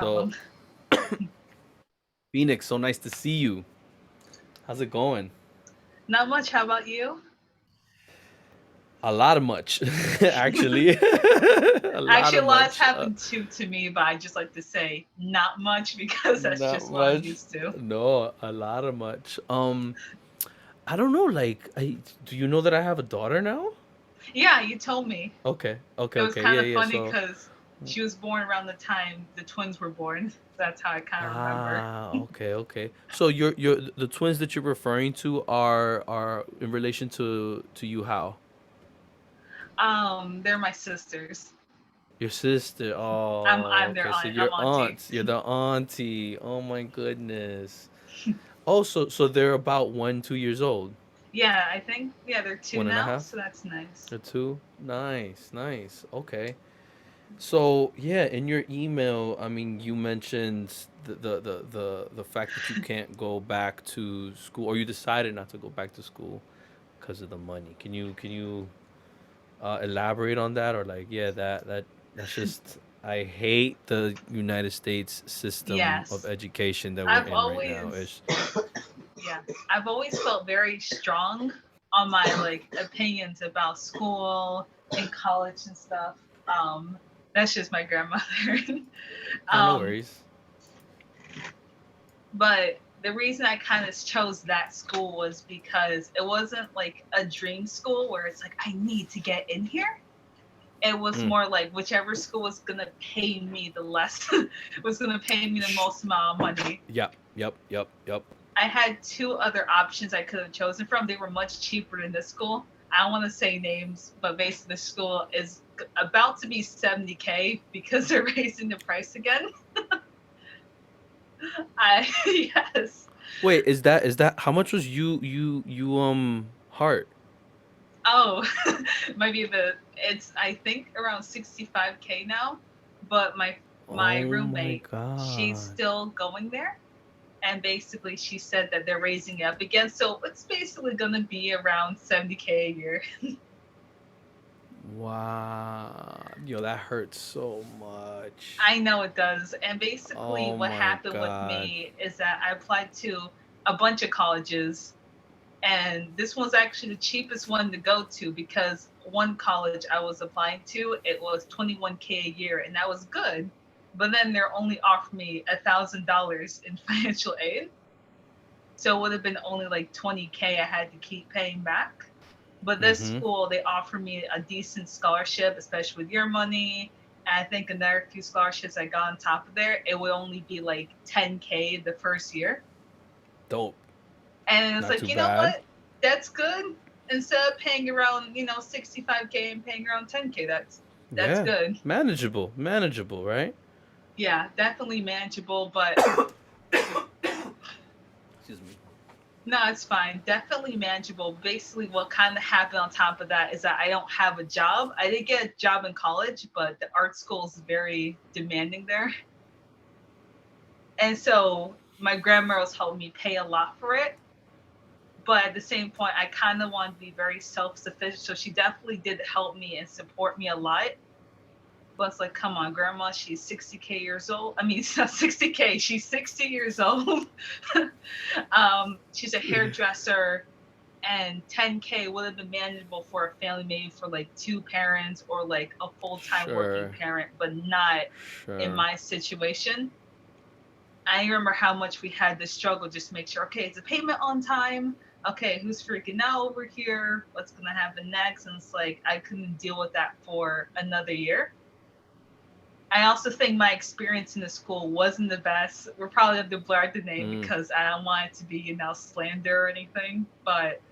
So, Problem. Phoenix, so nice to see you. How's it going? Not much. How about you? A lot of much, actually. A lot Actually, of a lot's much. happened to me, but I just like to say not much because that's Not just what I'm much. used to. No, a lot of much. I don't know. Do you know that I have a daughter now? Yeah, you told me. Okay, okay, It was okay. kind Yeah, of yeah. funny So, because she was born around the time the twins were born. So that's how I kind of remember. okay, okay. So the twins that you're referring to are in relation to you how? They're my sisters. Your sister. I'm Oh, their okay. So aunt. I'm your auntie. aunts. You're the auntie. Oh my goodness. Oh, so they're about 1, 2 years old. Yeah, I think they're two One and a now, half so that's nice. or two. Nice, nice. Okay. So yeah, in your email, I mean, you mentioned the fact that you can't go back to school, or you decided not to go back to school because of the money. Can you elaborate on that, or like, yeah, that's just I hate the United States system of Yes, education that we're I've in right now. always yeah, I've always felt very strong on my like opinions about school and college and stuff. Um, that's just my grandmother. No um, worries. but the reason I kind of chose that school was because it wasn't like a dream school where it's like I need to get in here. It was Mm. more like whichever school was gonna pay me the less was gonna pay me the Sh- most amount of money. Yep, yep, yep, yep. I had two other options I could have chosen from. They were much cheaper than this school. I don't want to say names, but basically the school is about to be 70K because they're raising the price again. I yes. Wait, is that how much was you heart? Oh, maybe it's I think around 65K now, but my Oh my roommate, she's god. still going there, and basically she said that they're raising it up again, so it's basically going to be around 70K a year. Wow. Yo, that hurts so much. I know it does. And basically, Oh what my happened with god. me is that I applied to a bunch of colleges, and this was actually the cheapest one to go to because one college I was applying to, it was 21K a year, and that was good. But then they're only offered me $1,000 in financial aid, so it would have been only like 20K I had to keep paying back. But this Mm-hmm. school, they offer me a decent scholarship, especially with your money. And I think another few scholarships I got on top of there, it would only be like 10K the first year. Dope. And it's Not like, too you know bad. what? That's good. Instead of paying around, 65K and paying around 10K, that's Yeah. good. Manageable. Manageable, right? Yeah, definitely manageable, but Excuse me. no, it's fine. Definitely manageable. Basically, what kind of happened on top of that is that I don't have a job. I did get a job in college, but the art school is very demanding there. And so my grandma was helping me pay a lot for it. But at the same point, I kind of wanted to be very self sufficient. So she definitely did help me and support me a lot. But it's like, come on, grandma, she's 60K years old. I mean, it's not 60K, she's 60 years old. She's a hairdresser, and 10K would have been manageable for a family, maybe for like two parents or like a full time working Sure. parent, but not in Sure. my situation. I remember how much we had to struggle just to make sure, okay, is the payment on time? Okay, who's freaking out over here? What's going to happen next? And it's like, I couldn't deal with that for another year. I also think my experience in the school wasn't the best. We're probably have to blur the name Mm. because I don't want it to be, slander or anything. But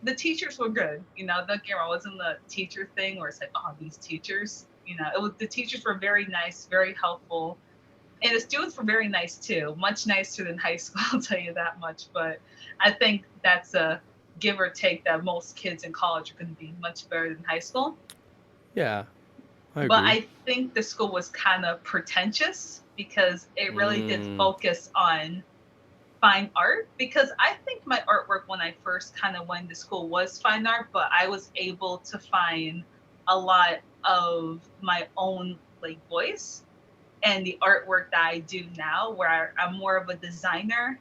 the teachers were good. Don't get me wrong, it wasn't the teacher thing where it's like, oh, these teachers. It was the teachers were very nice, very helpful, and the students were very nice too. Much nicer than high school, I'll tell you that much. But I think that's a give or take that most kids in college are going to be much better than high school. Yeah, I But agree. I think the school was kind of pretentious because it really did Mm. focus on fine art. Because I think my artwork when I first kind of went to school was fine art, but I was able to find a lot of my own like voice. and the artwork that I do now, where I'm more of a designer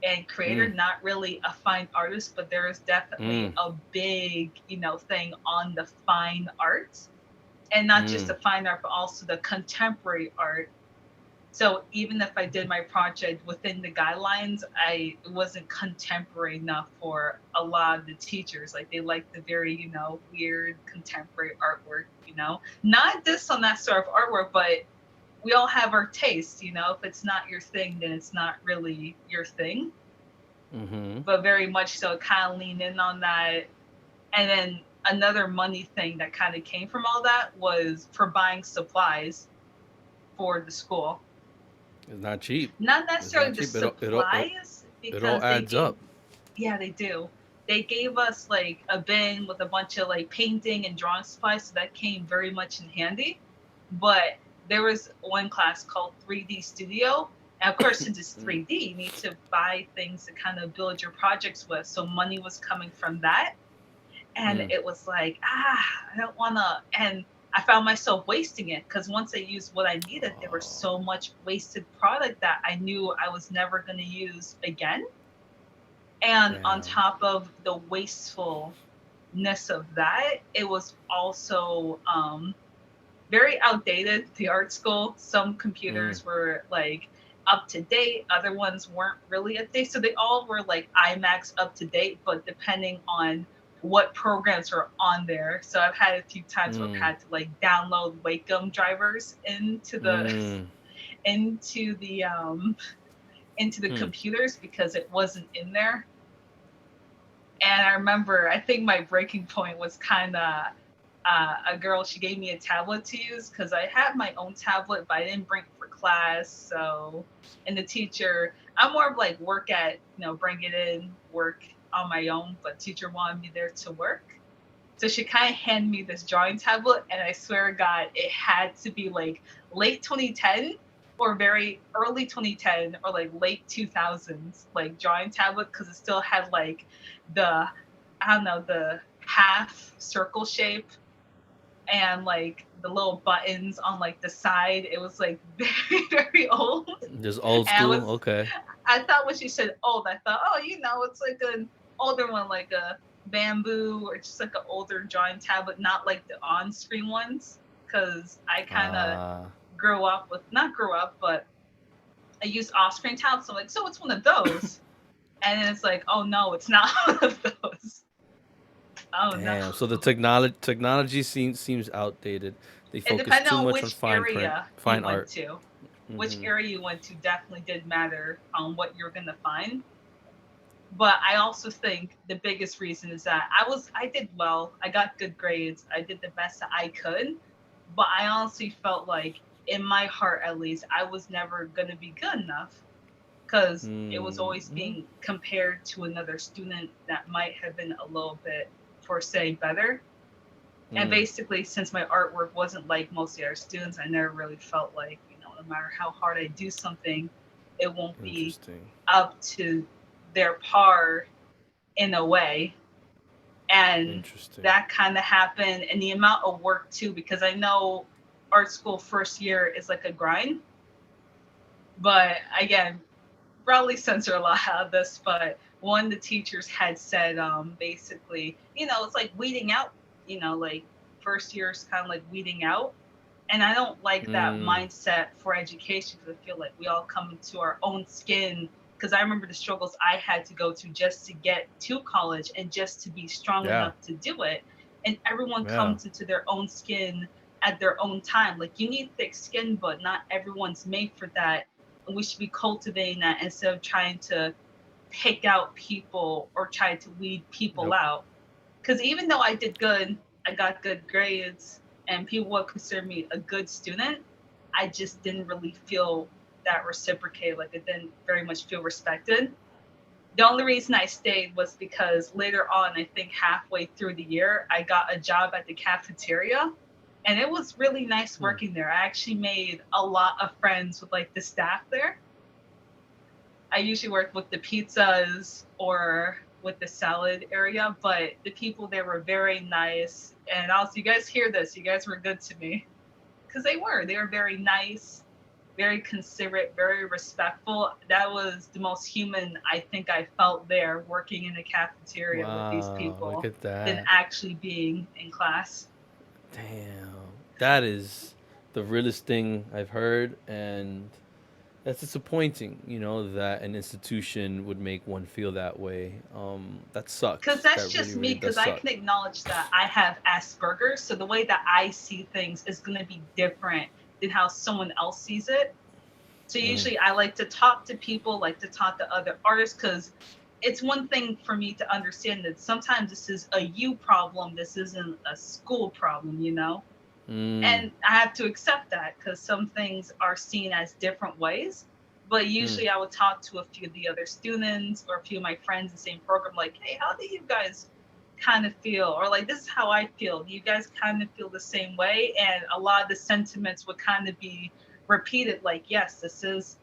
and creator, Mm, not really a fine artist, but there is definitely mm, a big, thing on the fine art, and not just the mm. fine art, but also the contemporary art. So even if I did my project within the guidelines, it wasn't contemporary enough for a lot of the teachers. Like they like the very, weird contemporary artwork, Not this on that sort of artwork, but we all have our taste, If it's not your thing, then it's not really your thing. Mm-hmm. But very much so kind of lean in on that. And then another money thing that kind of came from all that was for buying supplies for the school. It's not cheap. Not It's necessarily not the cheap. It supplies, it all because they adds gave, up. yeah, they do. They gave us like a bin with a bunch of like painting and drawing supplies, so that came very much in handy. But there was one class called 3D Studio. And of course, since it's Mm. 3D, you need to buy things to kind of build your projects with. So money was coming from that. And Mm. it was like, I don't want to. And I found myself wasting it because once I used what I needed, there was Oh, so much wasted product that I knew I was never going to use again. And on damn. top of the wastefulness of that, it was also very outdated. The art school, some Mm. computers were like up to date, other ones weren't really up to date. So they all were like IMAX up to date, but depending on what programs are on there. So I've had a few times where I've Mm. had to like download Wacom drivers Mm. into the um into the Hmm. computers because it wasn't in there. And I remember, I think my breaking point was kind of a girl. She gave me a tablet to use because I had my own tablet, but I didn't bring it for class. So, and the teacher, I'm more of like work at, bring it in, work on my own, but teacher wanted me there to work. So she kind of handed me this drawing tablet, and I swear to God, it had to be like late 2010 or very early 2010 or like late 2000s, like drawing tablet, because it still had like the, I don't know, the half circle shape and like the little buttons on like the side. It was like very, very old. Just old And school. Okay. I thought when she said old, I thought, oh, it's like an older one, like a bamboo or just like an older drawing tablet, not like the on screen ones. Because I kind of Ah. grew up with, not grew up, but I used off screen tablets. So I'm like, so it's one of those. And then it's like, oh no, it's not one of those. Oh no. Damn. So the technology seems outdated. They It focus depended too on much on which fine print, area you fine went art. to. Which Mm-hmm. area you went to definitely did matter on what you're going to find. But I also think the biggest reason is that I did well. I got good grades. I did the best that I could. But I honestly felt like in my heart at least I was never going to be good enough because it was always Mm. being compared to another student that might have been a little bit, for say, better. And Mm. basically, since my artwork wasn't like most of the other students, I never really felt like, no matter how hard I do something, it won't be Interesting. up to their par in a way. And Interesting. that kind of happened. And the amount of work, too, because I know art school first year is like a grind. But again, probably censor a lot out of this, but one of the teachers had said basically, it's like weeding out, like first year is kind of like weeding out. And I don't like that Mm. mindset for education because I feel like we all come into our own skin. Because I remember the struggles I had to go to just to get to college and just to be strong Yeah. enough to do it. And everyone Yeah. comes into their own skin at their own time. Like you need thick skin, but not everyone's made for that. And we should be cultivating that instead of trying to pick out people or try to weed people Yep. out. Because even though I did good, I got good grades, and people would consider me a good student, I just didn't really feel that reciprocated. Like I didn't very much feel respected. The only reason I stayed was because later on, I think halfway through the year, I got a job at the cafeteria. And it was really nice Hmm. working there. I actually made a lot of friends with like the staff there. I usually work with the pizzas or with the salad area, but the people there were very nice. And also, you guys hear this? You guys were good to me because they were. They were very nice. very considerate, very respectful. That was the most human I think I felt there working in a cafeteria with these Wow, look people at than that. actually being in class. Damn. That is the realest thing I've heard, and that's disappointing, that an institution would make one feel that way. That Because sucks. that's That really, just really me, does because I suck. can acknowledge that I have Asperger's. So the way that I see things is going to be different than how someone else sees it. So Mm, usually I like to talk to people, like to talk to other artists, because it's one thing for me to understand that sometimes this is a you problem, this isn't a school problem, you know? mm, And I have to accept that because some things are seen as different ways. But mm, usually I would talk to a few of the other students or a few of my friends in the same program, like, hey, how do you guys kind of feel? Or like, this is how I feel. Do you guys kind of feel the same way? And a lot of the sentiments would kind of be repeated, like, yes, this is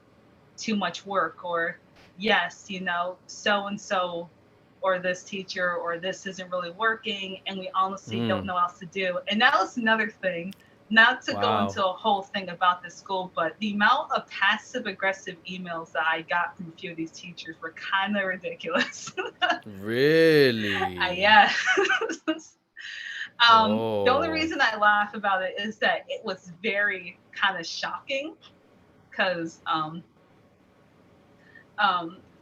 too much work, or yes, so and so, or this teacher, or this isn't really working, and we honestly don't mm. know what else to do. And that was another thing, not to go Wow. into a whole thing about the school, but the amount of passive aggressive emails that I got from a few of these teachers were kind of ridiculous. Really? Yeah. The only Whoa. reason I laugh about it is that it was very kind of shocking because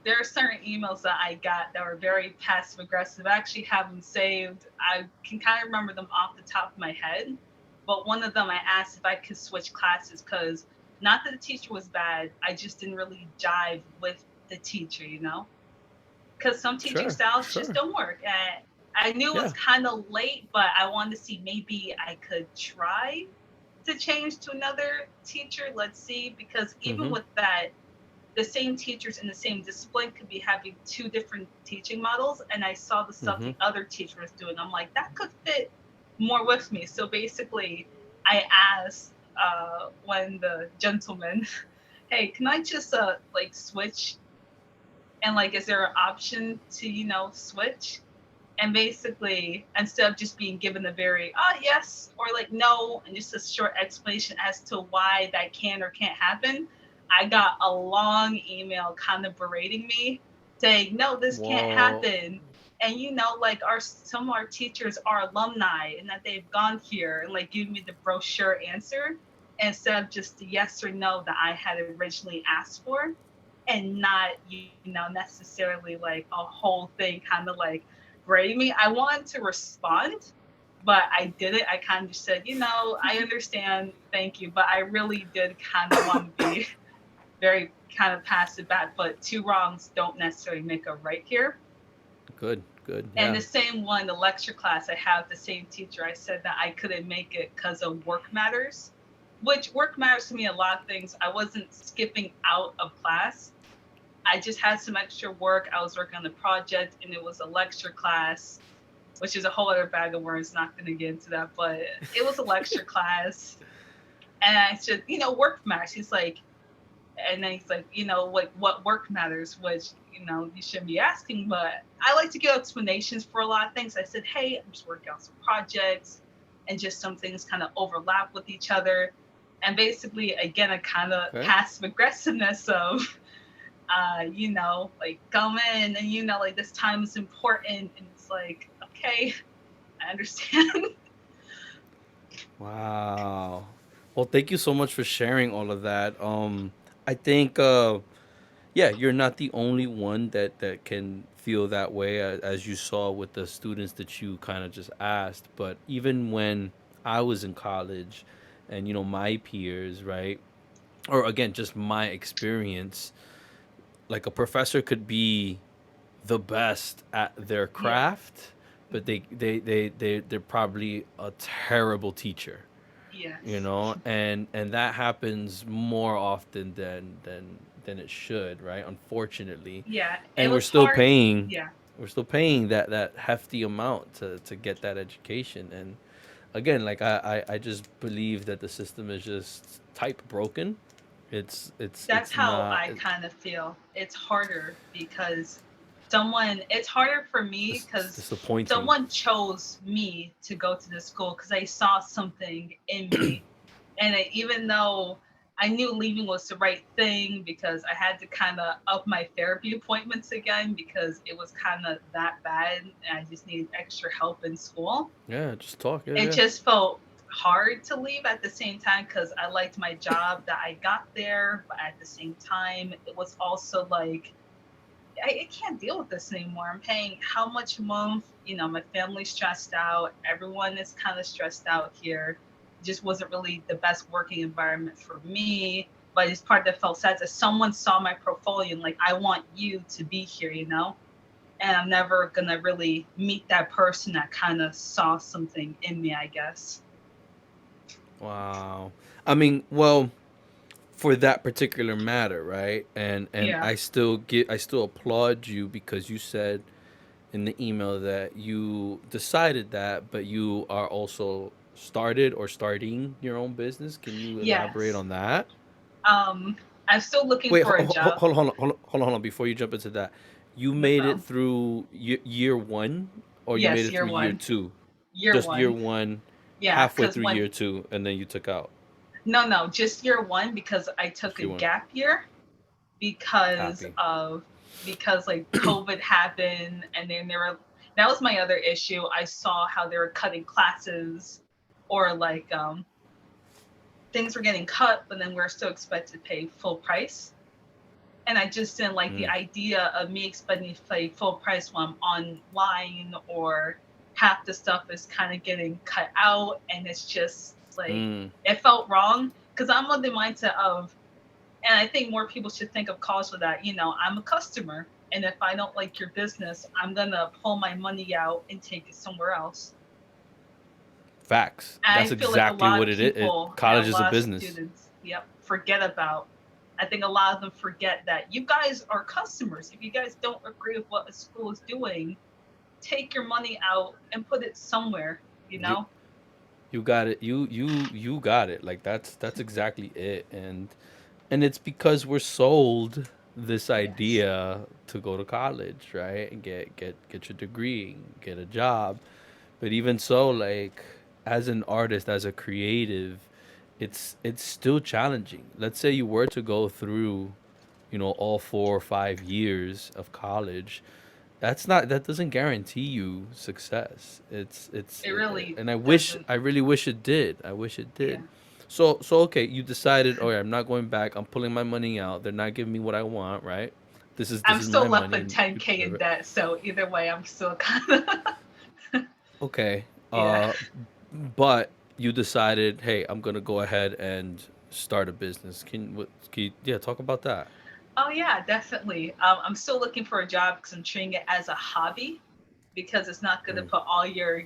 there are certain emails that I got that were very passive aggressive. I actually have them saved. I can kind of remember them off the top of my head. But one of them, I asked if I could switch classes because not that the teacher was bad, I just didn't really jive with the teacher, you know? Because some teaching Sure, styles just sure. don't work. And I knew it was Yeah. kind of late, but I wanted to see maybe I could try to change to another teacher. Let's see. Because even Mm-hmm. with that, the same teachers in the same discipline could be having two different teaching models. And I saw the stuff Mm-hmm. the other teacher was doing. I'm like, that could fit more with me. So basically, I asked when the gentleman, hey, can I just like switch? And like, is there an option to, switch? And basically, instead of just being given a very yes or like no and just a short explanation as to why that can or can't happen, I got a long email kind of berating me, saying no, this can't Whoa. happen. And like our some of our teachers are alumni and that they've gone here, and like giving me the brochure answer instead of just the yes or no that I had originally asked for, and not necessarily like a whole thing kind of like braiding me. I wanted to respond, but I didn't. I kind of just said, I understand, thank you, but I really did kind of want to be very kind of passive back. But two wrongs don't necessarily make a right here. Good, good. And Yeah. the same one, the lecture class, I have the same teacher. I said that I couldn't make it because of work matters, which work matters to me a lot of things. I wasn't skipping out of class. I just had some extra work. I was working on the project, and it was a lecture class, which is a whole other bag of words. Not going to get into that, but it was a lecture class, and I said, work matters. He's like, and then he's like, what work matters, which you shouldn't be asking, but I like to give explanations for a lot of things. I said, hey, I'm just working on some projects, and just some things kind of overlap with each other, and basically, again, a kind of Okay. passive aggressiveness of like come in and like this time is important, and it's like, okay, I understand. Wow. Well, thank you so much for sharing all of that. I think yeah, you're not the only one that can feel that way, as you saw with the students that you kind of just asked. But even when I was in college, and my peers, right, or again just my experience, like a professor could be the best at their Yeah. craft, but Mhm. they're probably a terrible teacher, Yes. and that happens more often than it should, right? Unfortunately, Yeah, it and we're was still hard. paying Yeah. we're still paying that hefty amount to get that education. And again, like I just believe that the system is just type broken. That's It's how not I kind of feel. It's harder because it's harder for me it's because disappointing. someone chose me to go to this school because they saw something in me. And even though I knew leaving was the right thing because I had to kind of up my therapy appointments again because it was kind of that bad and I just needed extra help in school. Yeah, just talk. Yeah, It yeah. just felt hard to leave at the same time because I liked my job that I got there, but at the same time, it was also like I can't deal with this anymore. I'm paying how much a month? You know, my family's stressed out. Everyone is kind of stressed out here. It just wasn't really the best working environment for me. But it's part that felt sad that someone saw my portfolio and like, I want you to be here, you know? And I'm never gonna really meet that person that kind of saw something in me, I guess. Wow. I mean, well, for that particular matter, right? And Yeah. I still applaud you because you said in the email that you decided that, but you are also started or starting your own business. Can you elaborate Yes. on that? Um, I'm still looking Wait, for a job. hold on. Before you jump into that, you No made it problem. through year one, or you made Yes, it year through year one. two? Year Just year one. one, Yeah, halfway because through when year two, and then you took out. no, no, just year one because I Just took a year one. gap year because Copy. of because like COVID happened and then there were that was my other issue. I saw how they were cutting classes or like things were getting cut, but then we're still expected to pay full price. And I just didn't like the Mm. idea of me expecting to pay full price when I'm online or half the stuff is kind of getting cut out and it's just like Mm. it felt wrong because I'm of the mindset of and I think more people should think of calls for that. You know, I'm a customer, and if I don't like your business, I'm gonna pull my money out and take it somewhere else. Facts. I That's feel like a exactly lot what of it is. people and a College is a lot of business. students, yep, forget about. I think a lot of them forget that you guys are customers. If you guys don't agree with what a school is doing, take your money out and put it somewhere. You You know? you got it. You got it. Like that's exactly it. And it's because we're sold this Yes. idea to go to college, right? And get your degree, get a job. But even so, like as an artist, as a creative, it's still challenging. Let's say you were to go through, all 4 or 5 years of college. That doesn't guarantee you success. It really And doesn't. I really wish it did. I wish it did. Yeah. So okay, you decided, okay, I'm not going back. I'm pulling my money out. They're not giving me what I want, right? This I'm is still my left money, with and you 10K deserve in it. debt, so either way, I'm still kind of Okay. yeah. But you decided, hey, I'm gonna go ahead and start a business. Yeah, talk about that. Oh yeah, definitely. I'm still looking for a job because I'm treating it as a hobby because it's not going to Mm. put all your,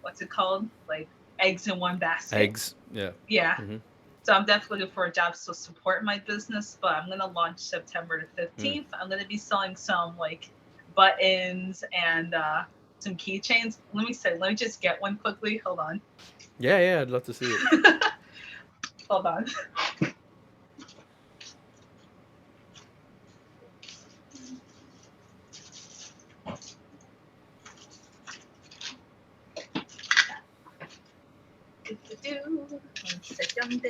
what's it called, like eggs in one basket. Eggs. Yeah. Yeah. Mm-hmm. So I'm definitely looking for a job to support my business, but I'm going to launch September the Mm. 15th. I'm going to be selling some like buttons and some keychains. Let me just get one quickly. Hold on. Yeah, yeah. I'd love to see it. Hold on. One second.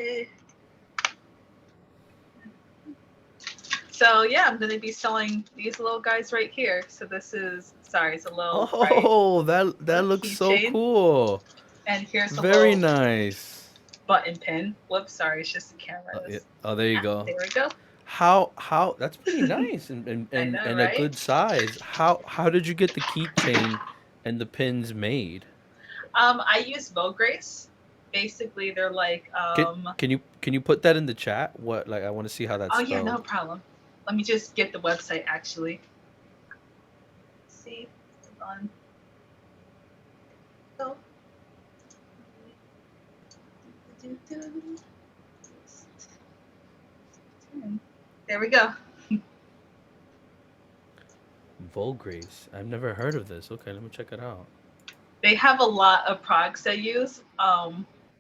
So yeah, I'm gonna be selling these little guys right here. So this is sorry, it's a little bright Oh, that little looks so keychain, cool. and here's a Very little nice. button pin. Whoops, sorry, it's just the camera. Yeah. This Oh, there you ah, go. there we go. How that's pretty nice I know, and a right? good size. How did you get the keychain and the pins made? I use Vogue Grace. Basically, they're like Can you put that in the chat? What, like, I want to see how that's oh yeah, no spelled. problem. Let me just get the website actually. Let's see, hold on. Go. There we go. Volgrace. I've never heard of this. Okay, let me check it out. They have a lot of products I use.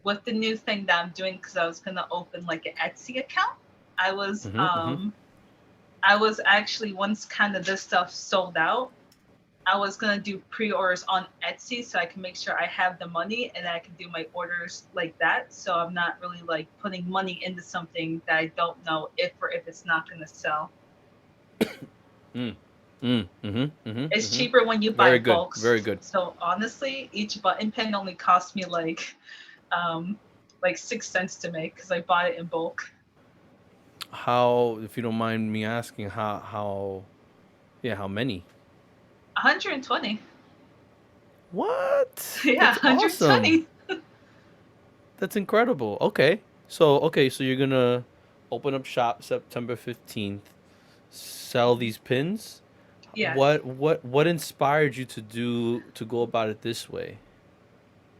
With the new thing that I'm doing, because I was gonna open like an Etsy account. I was Mm-hmm. Mm-hmm. um I was actually once kind of this stuff sold out. I was gonna do pre-orders on Etsy so I can make sure I have the money and I can do my orders like that. So I'm not really like putting money into something that I don't know if it's not gonna sell. Mm. Mm. Mm-hmm. Mm-hmm. It's Mm-hmm. cheaper when you buy Very good. bulks. Very good. So honestly, each button pin only cost me um 6 cents to make because I bought it in bulk. How, if you don't mind me asking, how yeah, how many? 120. What? Yeah, That's awesome. 120. That's incredible. Okay. So you're gonna open up shop September 15th, sell these pins. Yes. What inspired you to go about it this way?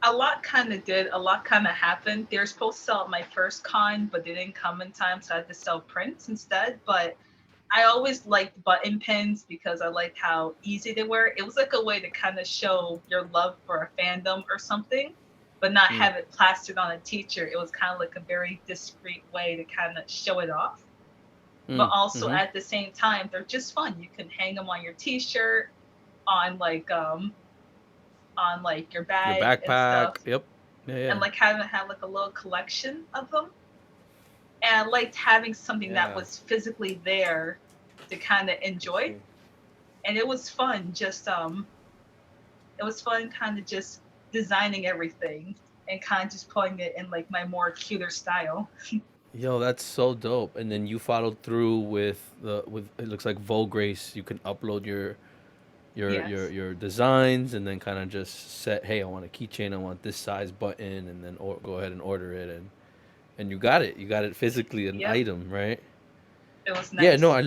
A lot kind of did. A lot kind of happened. They were supposed to sell at my first con, but they didn't come in time, so I had to sell prints instead. But I always liked button pins because I liked how easy they were. It was like a way to kind of show your love for a fandom or something, but not Mm. have it plastered on a teacher. It was kind of like a very discreet way to kind of show it off. But Mm. also Mm-hmm. at the same time, they're just fun. You can hang them on your t-shirt, on your Your bag and backpack. stuff, Yep. Yeah, and yeah. like having have like a little collection of them. And I liked having something that Yeah. was physically there to kind of That's enjoy. cool. And it was fun. It was fun kind of just designing everything and kind of just putting it in like my more cuter style. Yo, that's so dope. And then you followed through with the with it looks like Volgrace. You can upload Yes. your designs and then kind of just set, hey, I want a keychain, I want this size button, and then go ahead and order it, and you got it. You got it physically an Yep. item, right? It was Yeah, no, nice.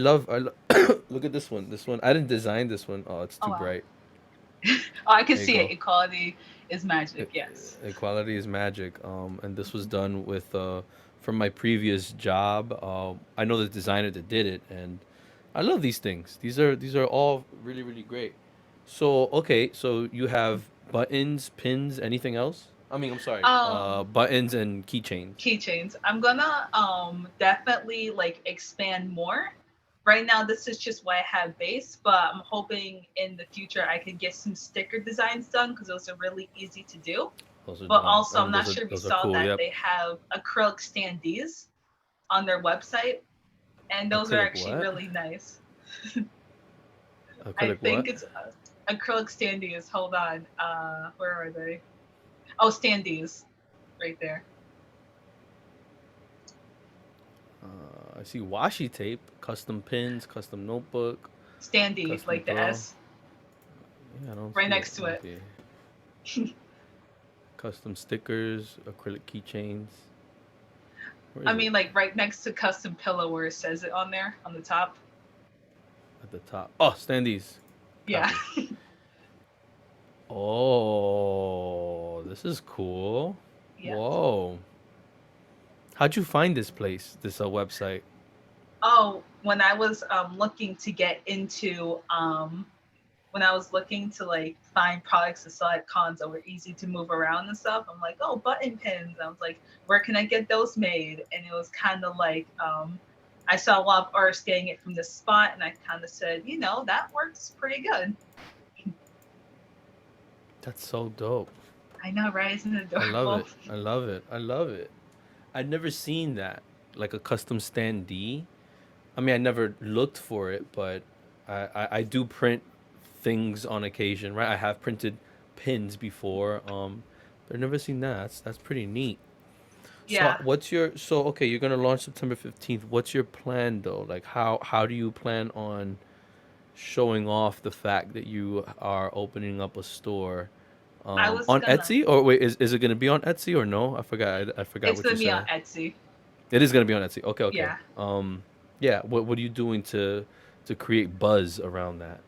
look at this one. This one I didn't design this one. Oh, it's Oh too wow. bright. Oh, I can There you see it. go. Equality is E- magic. Yes. Equality is magic. And this was Mhm. done with from my previous job. I know the designer that did it, and I love these things. These are all really really great. So okay, so you have buttons, pins, anything else? I mean, I'm sorry, Um, buttons and keychains. Keychains. I'm gonna definitely like expand more. Right now, this is just what I have base, but I'm hoping in the future I could get some sticker designs done because those are really easy to do. Those are But also, I'm not those are sure if you those are saw cool. that Yep. they have acrylic standees on their website, and those are Acrylic actually what? really nice. I Acrylic think what? it's acrylic standees. Hold on, where are they? Oh, standees, right there. I see washi tape, custom pins, custom notebook, Standee, custom like the throw. S, Yeah, I don't right see it. next to it. Okay. Custom stickers, acrylic keychains. Where I is it? mean, like right next to custom pillow where it says it on there on the top. At the top. Oh, standees. Yeah. Copy. Oh, this is cool. Yep. Whoa. How'd you find this place, this website? Oh, when I was looking to get into when I was looking to like find products to sell at cons that were easy to move around and stuff, I'm like, oh, button pins. I was like, where can I get those made? And it was kind of like I saw a lot of artists getting it from this spot, and I kind of said, that works pretty good. That's so dope. I know, right? Isn't it I love adorable? it. I love it. I love it. I'd never seen that. Like a custom standee. I mean, I never looked for it, but I do print things on occasion, right? I have printed pins before. But I've never seen that. That's pretty neat. So Yeah. what's your so okay, you're gonna launch September 15th. What's your plan though? Like how do you plan on showing off the fact that you are opening up a store I was on gonna. Etsy? Or wait, is it gonna be on Etsy or no? I forgot It's what you gonna be on said. Etsy. It is gonna be on Etsy. Okay, okay. Yeah. Yeah, what are you doing to create buzz around that?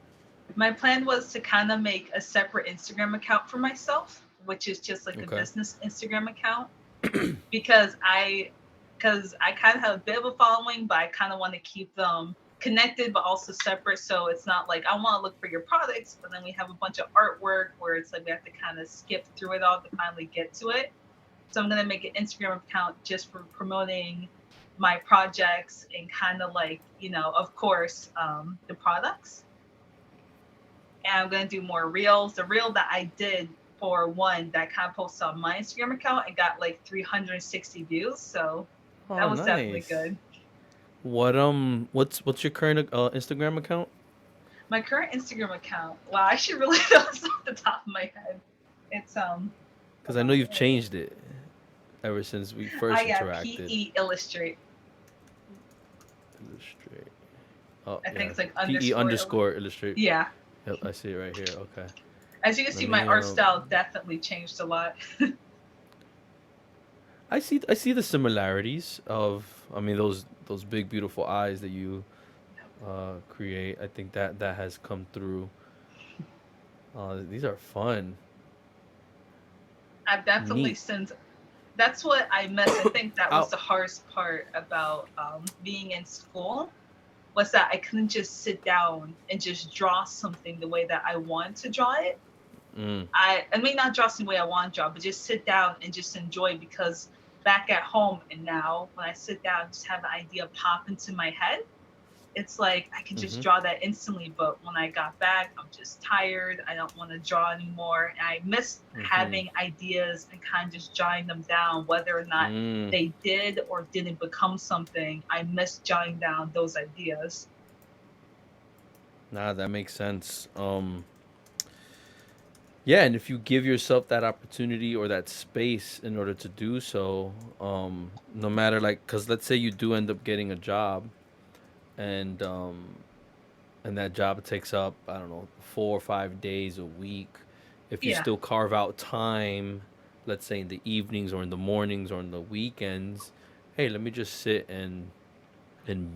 My plan was to kind of make a separate Instagram account for myself, which is just like a Okay. business Instagram account because I kind of have a bit of a following, but I kind of want to keep them connected but also separate. So it's not like I want to look for your products, but then we have a bunch of artwork where it's like we have to kind of skip through it all to finally get to it. So I'm gonna make an Instagram account just for promoting my projects and kind of like, of course, the products. and I'm gonna do more reels. The reel that I did for one that kind of posted on my Instagram account and got like 360 views, so that Oh, was definitely nice. good. What's your current Instagram account? My current Instagram account, wow, I should really know this off the top of my head. It's Because hold I know on, you've where is it? changed it ever since we I first got interacted. PE Illustrate. Illustrate. Oh I think yeah, it's like PE underscore. underscore illustrate. Yeah, Yep, I see it right here. Okay. as you can Let see, my me. art style definitely changed a lot. I see the similarities of. I mean those big beautiful eyes that you create. I think that has come through. These are fun. I've definitely Neat. since that's what I miss. I think that was Out. the hardest part about being in school was that I couldn't just sit down and just draw something the way that I want to draw it. Mm, I may not draw the way I want to draw, but just sit down and just enjoy because back at home and now when I sit down just have an idea pop into my head, it's like I could just mm-hmm. draw that instantly. But when I got back, I'm just tired. I don't want to draw anymore. And I miss Mm-hmm. having ideas and kind of just jotting them down, whether or not Mm. they did or didn't become something. I miss jotting down those ideas. Nah, that makes sense. Yeah, and if you give yourself that opportunity or that space in order to do so, no matter like, cause let's say you do end up getting a job, and that job takes up I don't know 4 or 5 days a week. If you Yeah, still carve out time, let's say in the evenings or in the mornings or in the weekends, hey, let me just sit and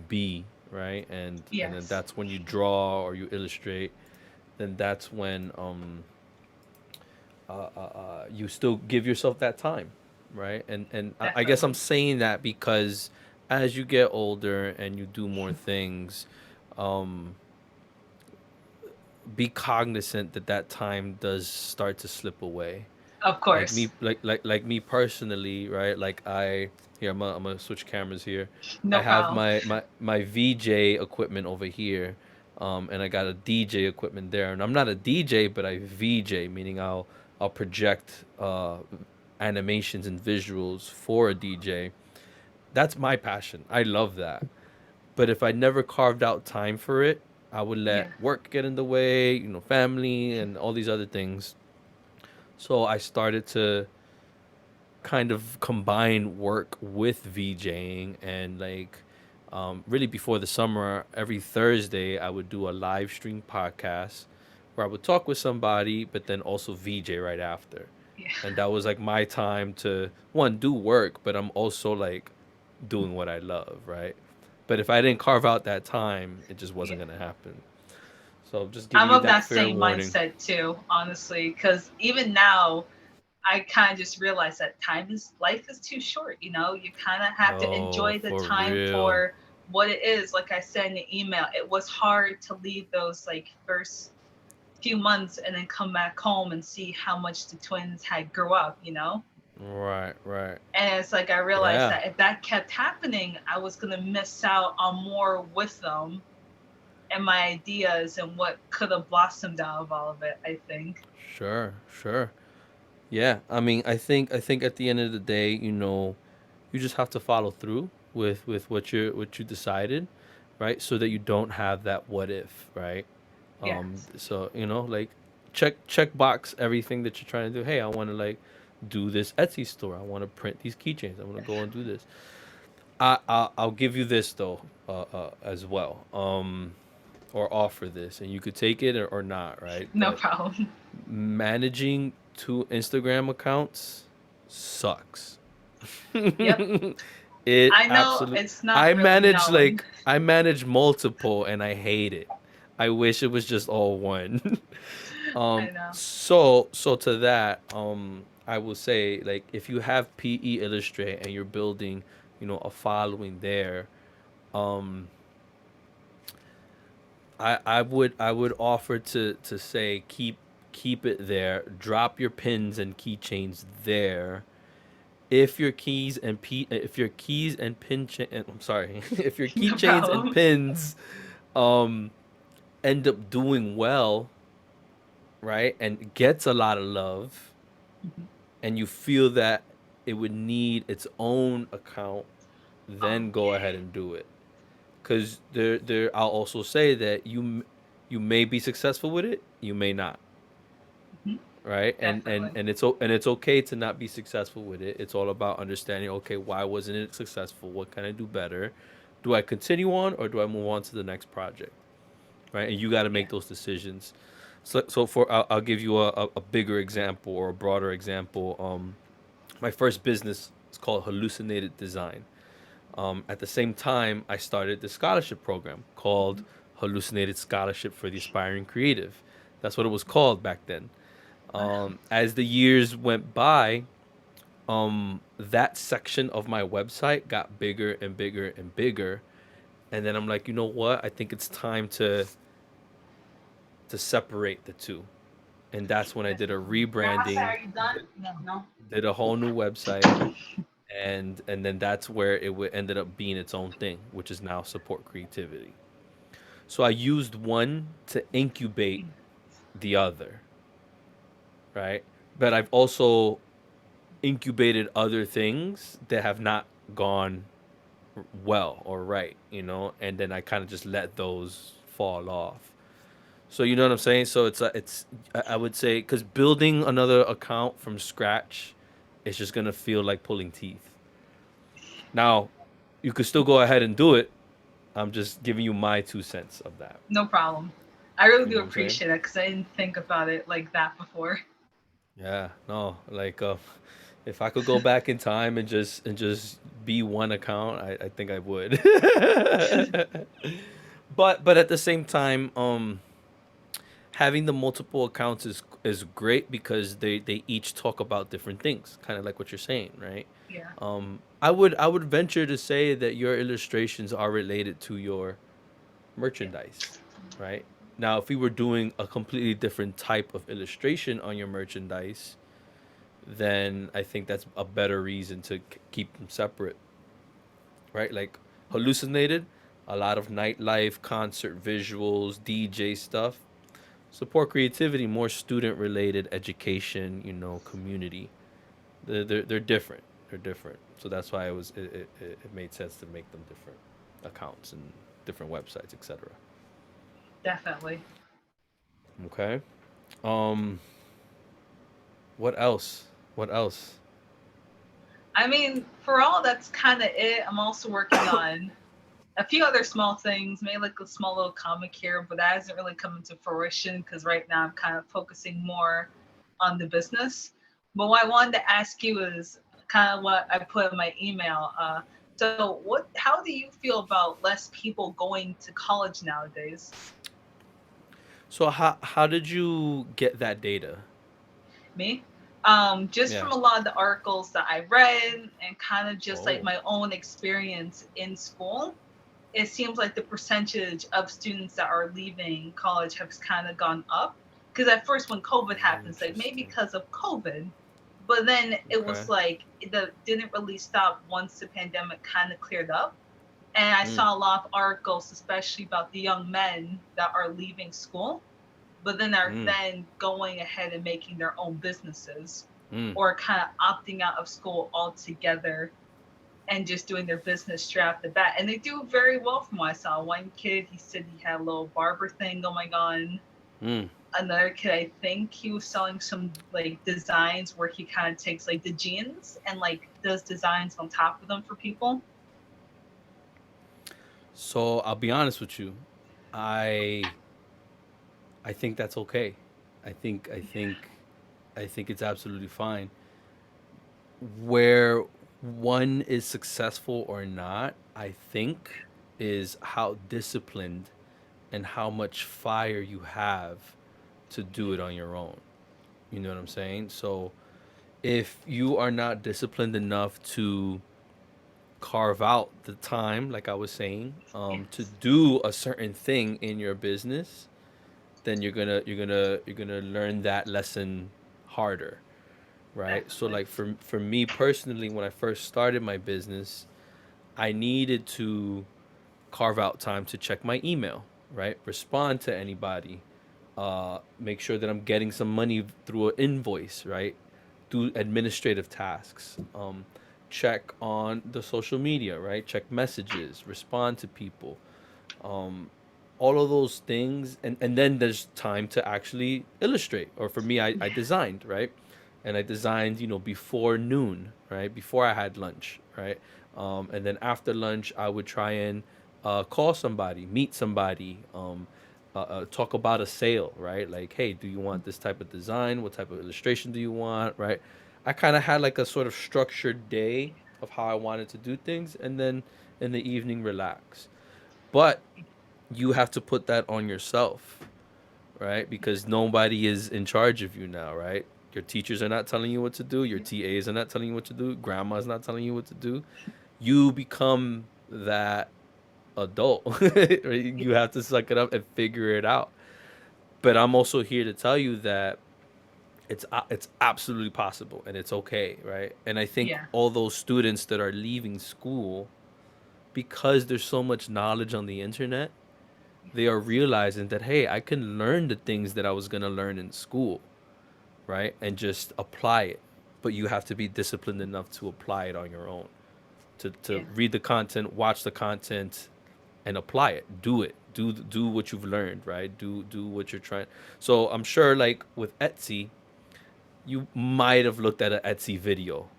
be right, and then yes, that's when you draw or you illustrate. Then that's when you still give yourself that time, right? And I guess I'm definitely. saying that because as you get older and you do more things, um, be cognizant that that time does start to slip away. Of Like course. me, like me personally, right? Like I here, I'm gonna switch cameras here. I No have problem. my VJ equipment over here, and I got a DJ equipment there. And I'm not a DJ, but I VJ, meaning I'll project animations and visuals for a DJ. That's my passion. I love that. But if I never carved out time for it, I would Yeah, let work get in the way, family and all these other things. So I started to kind of combine work with VJing, and like really before the summer, every Thursday I would do a live stream podcast where I would talk with somebody, but then also VJ right after. yeah. And that was like my time to one do work, but I'm also like doing what I love, right? But if I didn't carve out that time, it just Yeah. wasn't gonna happen. So just giving I'm you of that that fair same warning. mindset too, honestly, because even now, I kind of just realized that life is too short. You kind of have to Oh, enjoy the for time real. for what it is. Like I said in the email, it was hard to leave those like first few months and then come back home and see how much the twins had grew up. Right, right. And it's like I realized Yeah. that if that kept happening, I was gonna miss out on more with them and my ideas and what could have blossomed out of all of it. I think. Sure, sure. Yeah, I mean, I think at the end of the day, you just have to follow through with what you decided, right? So that you don't have that what if, right? Yes. So like check box everything that you're trying to do. Hey, I want to like do this Etsy store. I want to print these keychains. I want to go and do this. I'll give you this though, as well, or offer this, and you could take it or not, right? No But problem. managing two Instagram accounts sucks. Yep. It I know absolutely. it's not really known. I manage multiple and I hate it. I wish it was just all one. I know. So to that, I will say like if you have PE Illustrate and you're building, a following there, um, I would offer to say keep it there. Drop your pins and keychains there. If your keys and I'm sorry, if your No keychains and problem. pins um end up doing well, right, and gets a lot of love, Mhm. and you feel that it would need its own account, then go ahead Okay. and do it. Because I'll also say that you may be successful with it, you may not, Mhm. right? Definitely. And it's okay to not be successful with it. It's all about understanding. Okay, why wasn't it successful? What can I do better? Do I continue on or do I move on to the next project? Right, and you got to make Yeah. those decisions. I'll give you a bigger example or a broader example. My first business is called Hallucinated Design. At the same time, I started the scholarship program called Mhm. Hallucinated Scholarship for the Aspiring Creative. That's what it was called back then. Wow. As the years went by, that section of my website got bigger and bigger and bigger. And then I'm like, you know what? I think it's time to separate the two. And that's when I did a Definitely. Grandma said, rebranding, "Are you done?" did, No. No. did a whole new website, and then that's where ended up being its own thing, which is now support creativity. So I used one to incubate the other, right? But I've also incubated other things that have not gone well or right, and then I kind of just let those fall off. So you know what I'm saying? So I would say because building another account from scratch, it's just gonna feel like pulling teeth. Now, you could still go ahead and do it. I'm just giving you my 2 cents of that. No problem. I really You do know what I'm saying? appreciate it because I didn't think about it like that before. Yeah, no, like if I could go back in time and just be one account, I think I would. But at the same time, having the multiple accounts is great because they each talk about different things, kind of like what you're saying, right? Yeah. I would venture to say that your illustrations are related to your Yeah. merchandise, right? Now, if we were doing a completely different type of illustration on your merchandise, then I think that's a better reason to keep them separate, right? Like hallucinated, a lot of nightlife, concert visuals, DJ stuff. Support creativity, more student related education, community. They're different. They're different. So that's why it made sense to make them different accounts and different websites, etc. Definitely. Okay. Um, what else? What else? I mean, for all that's kind of it. I'm also working on a few other small things, maybe like a small little comic here, but that hasn't really come into fruition because right now I'm kind of focusing more on the business. But what I wanted to ask you is kind of what I put in my email. So, How do you feel about less people going to college nowadays? So how did you get that data? Me, just Yeah. from a lot of the articles that I read and kind of just like Oh. my own experience in school, it seems like the percentage of students that are leaving college has kind of gone up. Because at first, when COVID happened, it's like maybe Interesting. because of COVID, but then it was Okay. like it didn't really stop once the pandemic kind of cleared up. And I Mm, saw a lot of articles, especially about the young men that are leaving school, but then are mm, then going ahead and making their own businesses mm, or kind of opting out of school altogether and just doing their business straight off the bat. And they do very well from what I saw. One kid, he said he had a little barber thing going on. mm. Another kid, I think he was selling some like designs where he kind of takes like the jeans and like does designs on top of them for people. So I'll be honest with you. I I think that's okay. I think I Yeah, think I think it's absolutely fine. Where one is successful or not, I think, is how disciplined and how much fire you have to do it on your own. You know what I'm saying? So if you are not disciplined enough to carve out the time, like I was saying, to yes, do a certain thing in your business, then you're gonna learn that lesson harder, right? So definitely. like for me personally, when I first started my business, I needed to carve out time to check my email, right? Respond to anybody, make sure that I'm getting some money through an invoice, right? Do administrative tasks, check on the social media, right? Check messages, respond to people, um, all of those things. And then there's time to actually illustrate. Or for me, I Yeah. designed, right? And I designed, before noon, right? Before I had lunch, right? And then after lunch, I would try and call somebody, meet somebody, talk about a sale, right? Like, hey, do you want this type of design? What type of illustration do you want, right? I kind of had like a sort of structured day of how I wanted to do things, and then in the evening, relax. But you have to put that on yourself, right? Because nobody is in charge of you now, right? Your teachers are not telling you what to do. Your TAs are not telling you what to do. Grandma's not telling you what to do. You become that adult. Right? You have to suck it up and figure it out. But I'm also here to tell you that it's absolutely possible and it's okay, right? And I think Yeah. all those students that are leaving school, because there's so much knowledge on the internet, they are realizing that, hey, I can learn the things that I was going to learn in school, right? And just apply it. But you have to be disciplined enough to apply it on your own, to Yeah. read the content, watch the content, and apply it. Do it. Do what you've learned, right? Do what you're trying. So I'm sure, like with Etsy, you might have looked at an Etsy video,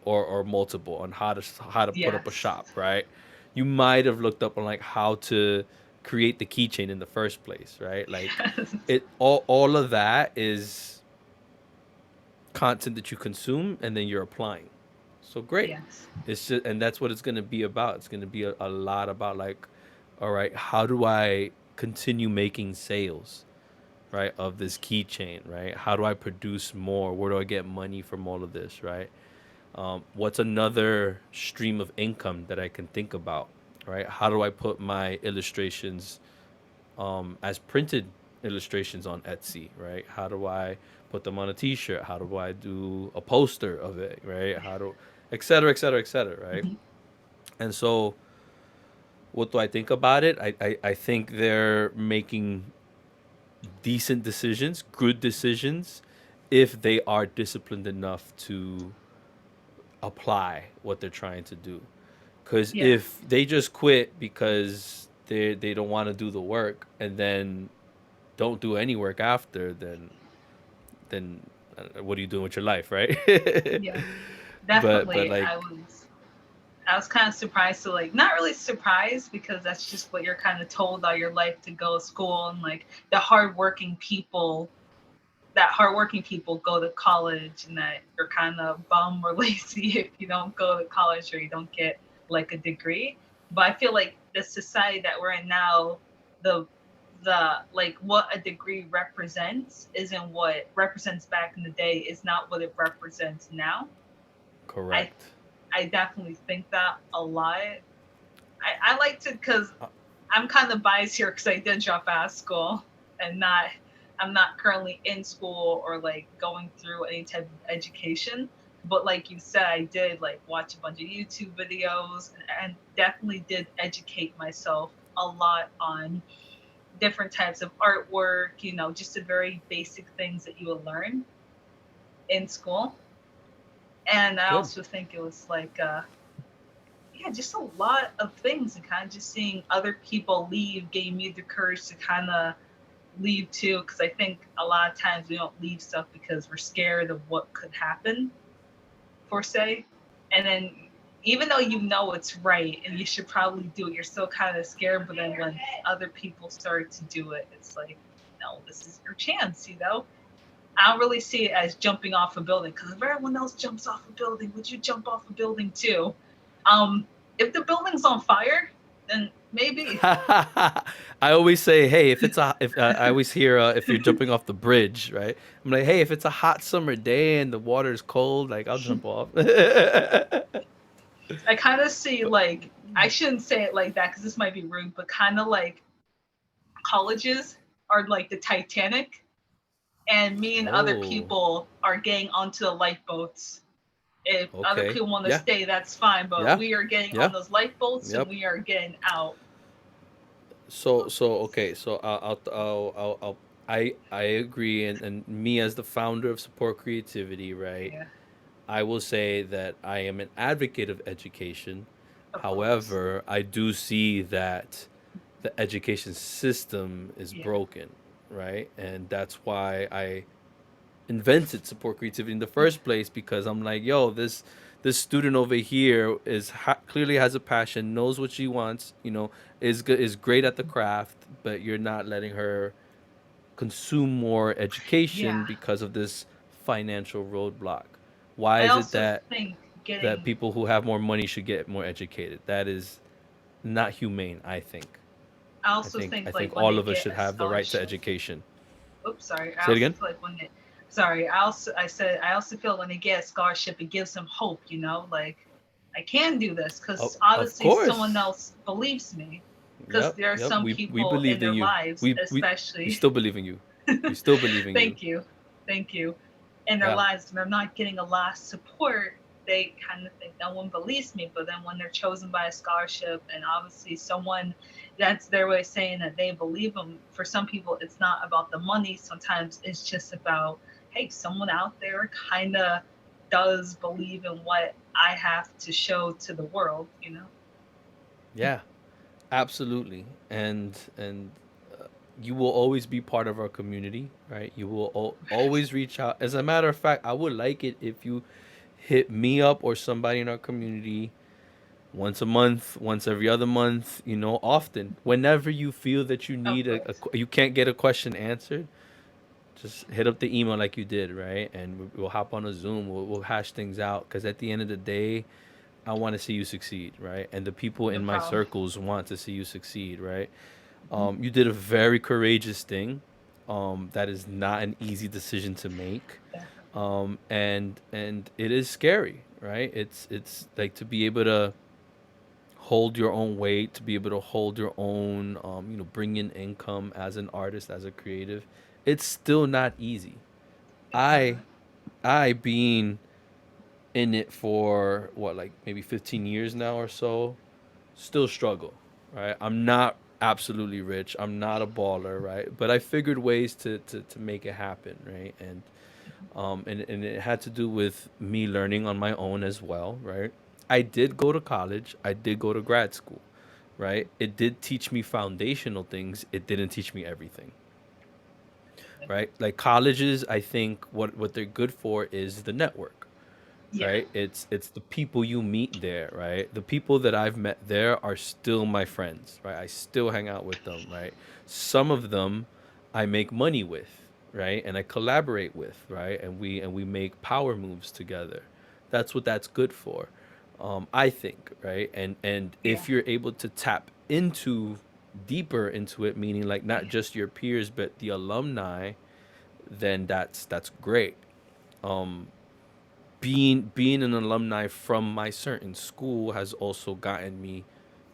or multiple, on how to put up a Yes. shop, right? You might have looked up on like how to create the keychain in the first place, right? Like Yes. it all of that is content that you consume and then you're applying. So great. Yes. It's just, and that's what it's going to be about. It's going to be a lot about, like, all right, how do I continue making sales, right, of this keychain, right? How do I produce more? Where do I get money from all of this, right? What's another stream of income that I can think about, right? How do I put my illustrations, as printed illustrations on Etsy, right? How do I put them on a T-shirt? How do I do a poster of it, right? How do, et cetera, et cetera, et cetera, right? Mhm. And so, what do I think about it? I think they're making decent decisions, good decisions, if they are disciplined enough to apply what they're trying to do. Because Yeah. if they just quit because they don't want to do the work and then don't do any work after, then what are you doing with your life, right? Yeah. but Definitely. like, I was kind of surprised to, like, not really surprised because that's just what you're kind of told all your life, to go to school, and like the hardworking people, that hardworking people go to college, and that you're kind of bum or lazy if you don't go to college or you don't get like a degree. But I feel like the society that we're in now, the like what a degree represents isn't what represents back in the day, is not what it represents now. I correct. I definitely think that a lot. I like to, because Uh, I'm kind of biased here because I did drop out of school, and not I'm not currently in school or like going through any type of education. But like you said, I did like watch a bunch of YouTube videos, and definitely did educate myself a lot on different types of artwork, just the very basic things that you will learn in school. And I Good. also think it was like yeah, just a lot of things, and kind of just seeing other people leave gave me the courage to kind of leave too, because I think a lot of times we don't leave stuff because we're scared of what could happen, for say. And then even though you know it's right and you should probably do it, you're still kind of scared. But then when other people start to do it, it's like, no, this is your chance. I don't really see it as jumping off a building, because if everyone else jumps off a building, would you jump off a building too? Um, if the building's on fire, then maybe. I always say, hey, if I always hear, if you're jumping off the bridge, right? I'm like, hey, if it's a hot summer day and the water is cold, like, I'll jump off. I kind of see, But like, I shouldn't say it like that because this might be rude, but kind of like colleges are like the Titanic, and me and other oh, people are getting onto the lifeboats. If other okay, people want to yeah, stay, that's fine, but yeah, we are getting yeah, on those lifeboats and yep. we are getting out. So okay, so I'll I agree, and me as the founder of Support Creativity, right? Yeah, I will say that I am an advocate of education. of course. However, I do see that the education system is Yeah, broken, right? And that's why I invented Support Creativity in the yeah, first place, because I'm like, yo, this student over here clearly has a passion, knows what she wants, is good, is great at the craft, but you're not letting her consume more yeah. education because of this financial roadblock. Why I is it also that think that getting, people who have more money should get more educated? That is not humane, I think. I I also think I think think like when all they of us get should a have the right to scholarship. education. Oops, sorry. I Say it also again. feel like when they, sorry. I also feel when they get a scholarship, it gives them hope. Like I can do this because Of obviously someone course. else believes me. Because Yep, there are yep. some We people in believed in their you. lives, We especially. still believe in you. We still believe in you. Thank you, thank you. In their Yeah. lives, and they're not getting a lot of support. They kind of think no one believes me, but then when they're chosen by a scholarship, and obviously someone, that's their way of saying that they believe them. For some people, it's not about the money. Sometimes it's just about, hey, someone out there kind of does believe in what I have to show to the world. Yeah. Absolutely. And you will always be part of our community, right? You will always reach out. As a matter of fact, I would like it if you hit me up or somebody in our community once a month, once every other month, often. Whenever you feel that you Of need course. you can't get a question answered, just hit up the email like you did, right? And we'll hop on a Zoom. We'll hash things out, because at the end of the day, I want to see you succeed, right? And the people No in my problem. circles want to see you succeed, right? Mhm. You did a very courageous thing. That is not an easy decision to make, Definitely. and it is scary, right? It's like to be able to hold your own weight, to be able to hold your own, bring in income as an artist, as a creative. It's still not easy. It's I not. I being in it for what, like maybe 15 years now or so, still struggle, right? I'm not absolutely rich. I'm not a baller, right? But I figured ways to make it happen, right? And it had to do with me learning on my own as well, right? I did go to college. I did go to grad school, right? It did teach me foundational things. It didn't teach me everything, right? Like colleges, I think what they're good for is the network, Yeah. right? It's the people you meet there, right? The people that I've met there are still my friends, right? I still hang out with them, right? Some of them I make money with, right? And I collaborate with, right? And we make power moves together. That's what that's good for. I think, right? And Yeah. if you're able to tap into deeper into it, meaning like not Yeah. just your peers but the alumni, then that's great. Um, being an alumni from my certain school has also gotten me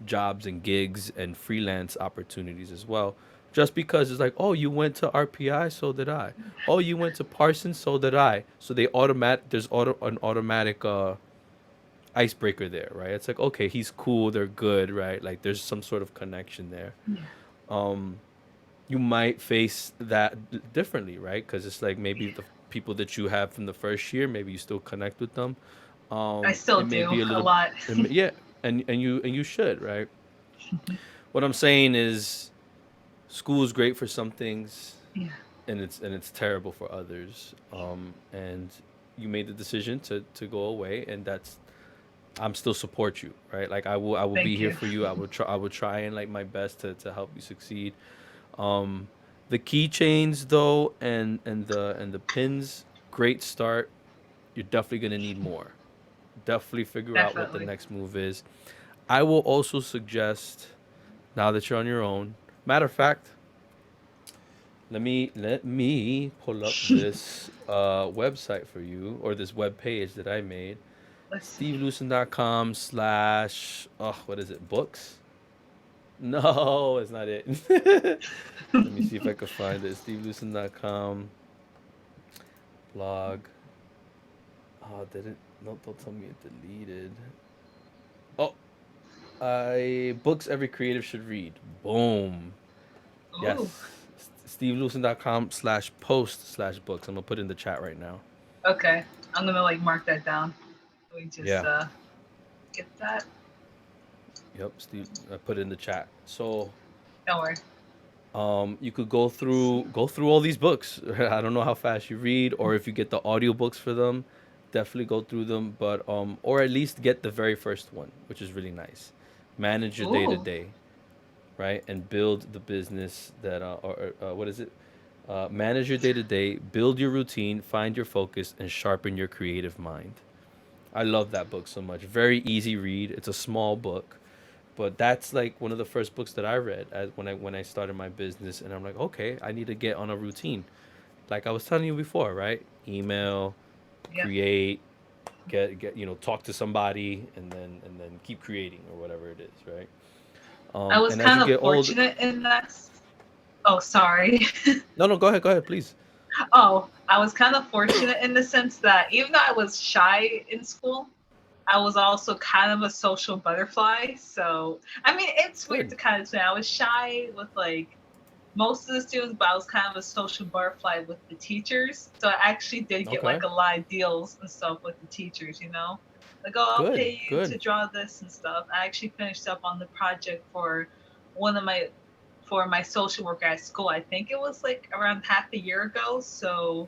jobs and gigs and freelance opportunities as well. Just because it's like, oh, you went to RPI, so did I. Oh, you went to Parsons, so did I. So there's an automatic icebreaker there, right? It's like, okay, he's cool, they're good, right? Like there's some sort of connection there. Yeah. Um, you might face that differently, right? Because it's like maybe the people that you have from the first year, maybe you still connect with them. I still It may do be a a little, lot. yeah, and you should, right? What I'm saying is, school is great for some things, Yeah. and it's terrible for others. And you made the decision to go away, and that's I'm still support you, right? Like I will be Thank here you. for you. I will try and like my best to help you succeed. Um, the keychains though, and the pins, great start. You're definitely gonna need more. Definitely figure out what the Definitely. next move is. I will also suggest, now that you're on your own. Matter of fact, let me pull up this website for you, or this web page that I made. Let's see. stevelucin.com slash, what is it, books? No, it's not it. Let me see if I can find it. stevelucin.com blog. Oh, didn't. No, don't tell me it deleted. Oh, books every creative should read. Boom. Ooh. Yes. stevelucin.com/post/books. I'm gonna put in the chat right now. Okay, I'm gonna like mark that down. Let me just Yeah. get that. Yep. Steve, I put it in the chat. So Don't worry. you could go through all these books. I don't know how fast you read, or if you get the audiobooks for them, definitely go through them. But or at least get the very first one, which is really nice. Manage your day to Ooh, day, right, and build the business that what is it? Manage your day to day, build your routine, find your focus, and sharpen your creative mind. I love that book so much. Very easy read. It's a small book, but that's like one of the first books that I read when I started my business, and I'm like, okay, I need to get on a routine. Like I was telling you before, right? Email, yep. create, get talk to somebody, and then keep creating or whatever it is, right? I was And as you kind of get old, fortunate in that. Oh, sorry. no, no, go ahead, please. Oh, I was kind of fortunate in the sense that even though I was shy in school, I was also kind of a social butterfly. So, I mean, it's weird Good. to kind of say I was shy with like most of the students, but I was kind of a social butterfly with the teachers. So I actually did get Okay. like a lot of deals and stuff with the teachers, you know? Like, oh, I'll Good. pay you Good. to draw this and stuff. I actually finished up on the project for one of my for my social work at school. I think it was like around half a year ago. So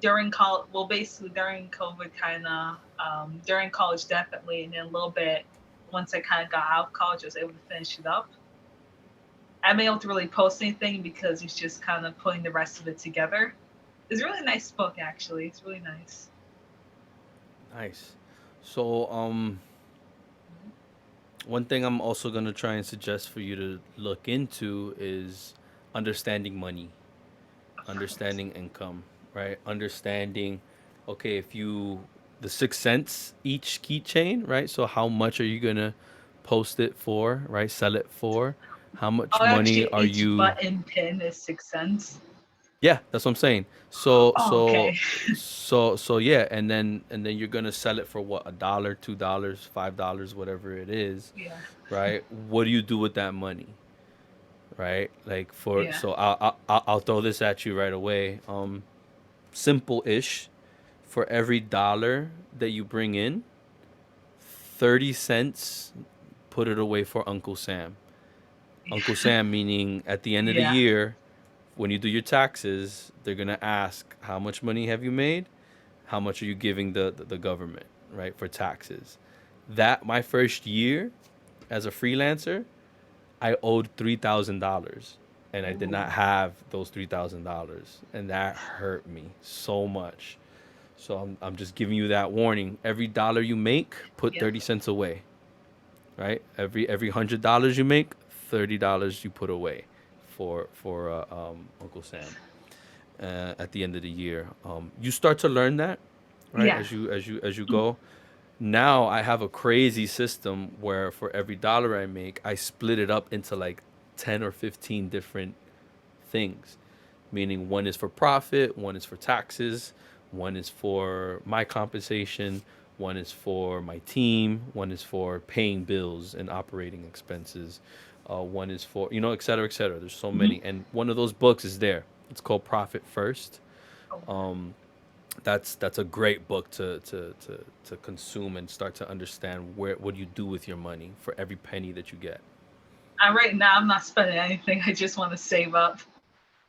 during college, well, basically during COVID, kind of during college, definitely, and then a little bit once I kind of got out of college, I was able to finish it up. I haven't been able to really post anything because he's just kind of putting the rest of it together. It's a really nice book, actually. It's really nice. Nice. So, one thing I'm also gonna try and suggest for you to look into is understanding money, Of course. understanding income, right? Understanding, okay, if you the 6 cents each keychain, right? So how much are you gonna post it for, right? Sell it for? How much Oh, money actually, are each you? button pin is 6 cents. Yeah, that's what I'm saying. So Oh, so okay. so yeah, and then you're gonna sell it for what? $1, $2, $5, whatever it is, Yeah. right? What do you do with that money, right? Like for Yeah. so I'll throw this at you right away. Simple ish. For every dollar that you bring in, 30 cents, put it away for Uncle Sam. Uncle Yeah. Sam meaning at the end of the Yeah. year, when you do your taxes, they're gonna ask how much money have you made, how much are you giving the government, right, for taxes. That my first year as a freelancer, I owed $3,000, and I did Ooh. not have those $3,000, and that hurt me so much. So I'm just giving you that warning. Every dollar you make, put Yep. 30 cents away, right? Every $100 you make, $30 you put away for Uncle Sam at the end of the year. You start to learn that, right, Yeah. as you go. Now I have a crazy system where for every dollar I make, I split it up into like 10 or 15 different things. Meaning one is for profit, one is for taxes, one is for my compensation, one is for my team, one is for paying bills and operating expenses, one is for, et cetera, et cetera. There's so Mhm. many. And one of those books is there. It's called Profit First. Oh. That's a great book to consume and start to understand what you do with your money for every penny that you get. Right now, I'm not spending anything. I just want to save up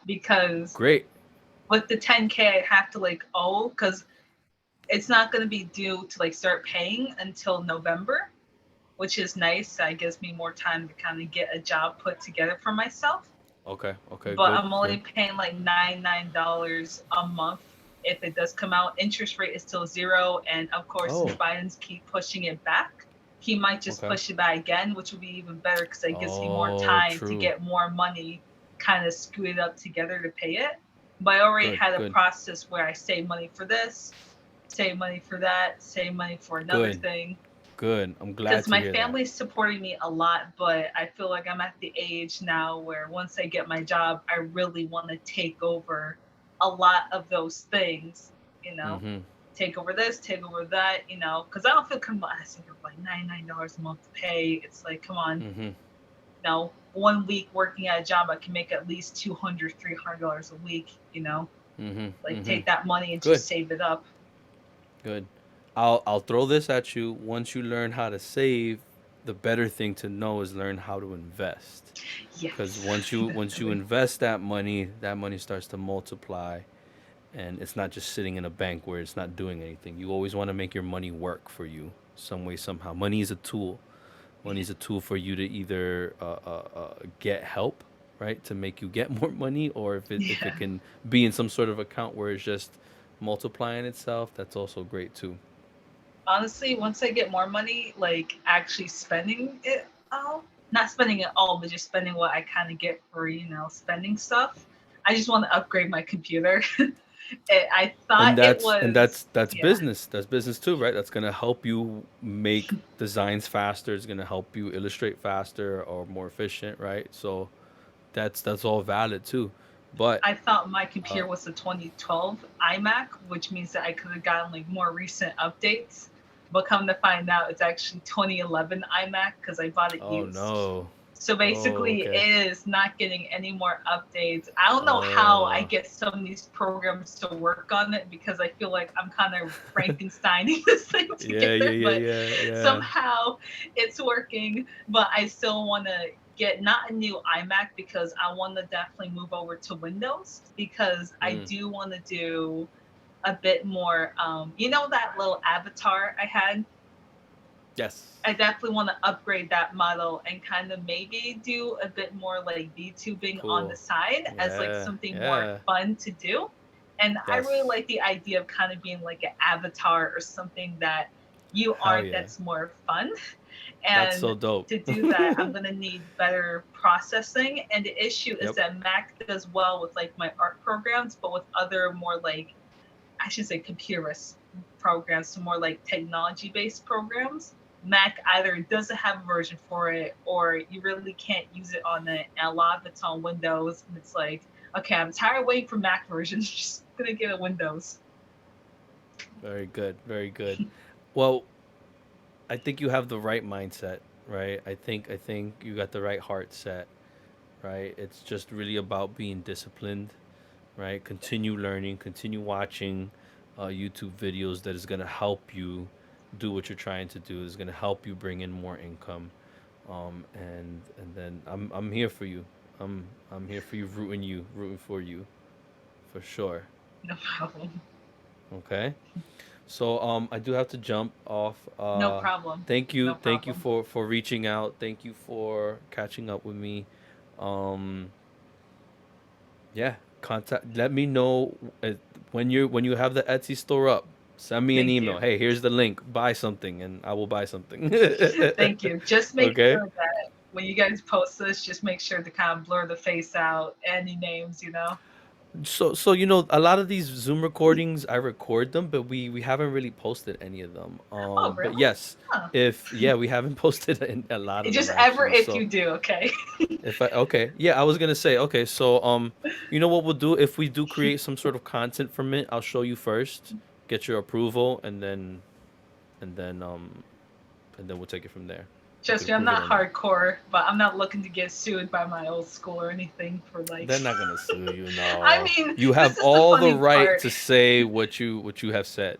because Great. with the 10K, I have to like owe because it's not going to be due to like start paying until November, which is nice. That gives me more time to kind of get a job put together for myself. Okay. Okay. But Good. I'm Good. only paying like $99 a month if it does come out. Interest rate is still zero, and of course, since Oh. Biden's keep pushing it back, he might just Okay. push it back again, which would be even better because it gives me more Oh, time to true. get more money kind of screwed up together to pay it. But I already Good. had a Good. process where I save money for this, save money for that, save money for another Good. thing, Good. I'm glad because to my hear that. family's supporting me a lot, but I feel like I'm at the age now where once I get my job, I really want to take over a lot of those things, you know, Mm-hmm. take over this, take over that, because I don't feel comfortable asking for like $99 a month to pay. It's like, come on, Mm-hmm. no, 1 week working at a job, I can make at least $200, $300 a week, Mm-hmm. like Mm-hmm. take that money and Good. just save it up. Good. I'll throw this at you. Once you learn how to save, the better thing to know is learn how to invest. Because Yes, once you definitely. invest that money starts to multiply, and it's not just sitting in a bank where it's not doing anything. You always want to make your money work for you some way somehow. Money is a tool. Money is a tool for you to either get help, right, to make you get more money, or if it Yeah. can be in some sort of account where it's just multiplying itself. That's also great too. Honestly, once I get more money, like actually spending it all, not spending it all, but just spending what I kind of get for, spending stuff. I just want to upgrade my computer. I And thought it that's and was, that's yeah, business. That's business too, right? That's gonna help you make designs faster. It's gonna help you illustrate faster or more efficient, right? So that's all valid too. But I thought my uh, computer was a 2012 iMac, which means that I could have gotten like more recent updates. But come to find out, it's actually 2011 iMac because I bought it oh used. no. So Oh, basically, okay. it is not getting any more updates. I don't know how I Uh, get some of these programs to work on it because I feel like I'm kind of Frankensteining this thing yeah, yeah, together, yeah, but yeah, yeah. somehow it's working. But I still want to get not a new iMac because I want to definitely move over to Windows because I Mm. do want to do a bit more. That little avatar I had. Yes. I definitely want to upgrade that model and kind of maybe do a bit more like VTubing on the Cool. side as like Yeah, something more yeah. fun to do. And I really Yes. like the idea of kind of being like an avatar or something that you Hell aren't yeah. that's more fun. That's And so dope. to do that, I'm going to need better processing. And the issue is Yep. that Mac does well with like my art programs, but with other more like, I should say computerist programs, so more like technology based programs. Mac either doesn't have a version for it or you really can't use it on it. And a lot of it's on Windows. And it's like, okay, I'm tired of waiting for Mac versions. Just gonna get a Windows. Very good. Very good. Well, I think you have the right mindset, right? I think you got the right heart set, right? It's just really about being disciplined, right? Continue learning, continue watching YouTube videos that is going to help you do what you're trying to do. Is going to help you bring in more income, and then I'm here for you. I'm here for you, rooting for you, for sure. No problem. Okay. So I do have to jump off. No problem. No Thank you problem. for reaching out. Thank you for catching up with me. Um, yeah, contact. Let me know when you have the Etsy store up. Send me an Thank email. you. Hey, here's the link. Buy something, and I will buy something. Thank you. Just make Okay. sure that when you guys post this, just make sure to kind of blur the face out, any names. So a lot of these Zoom recordings, I record them, but we haven't really posted any of them. Oh, But really? yes, Huh. if yeah, we haven't posted a lot of them Just ever actually. if So you do, okay? if I okay, yeah, I was gonna say okay. So you know what we'll do if we do create some sort of content from it, I'll show you first, get your approval, and then um and then we'll take it from there. You Trust could me, I'm approve it not or not. hardcore, but I'm not looking to get sued by my old school or anything for like. They're not gonna sue you. I No, mean, you have this is the all the funny right part. to say what you have said.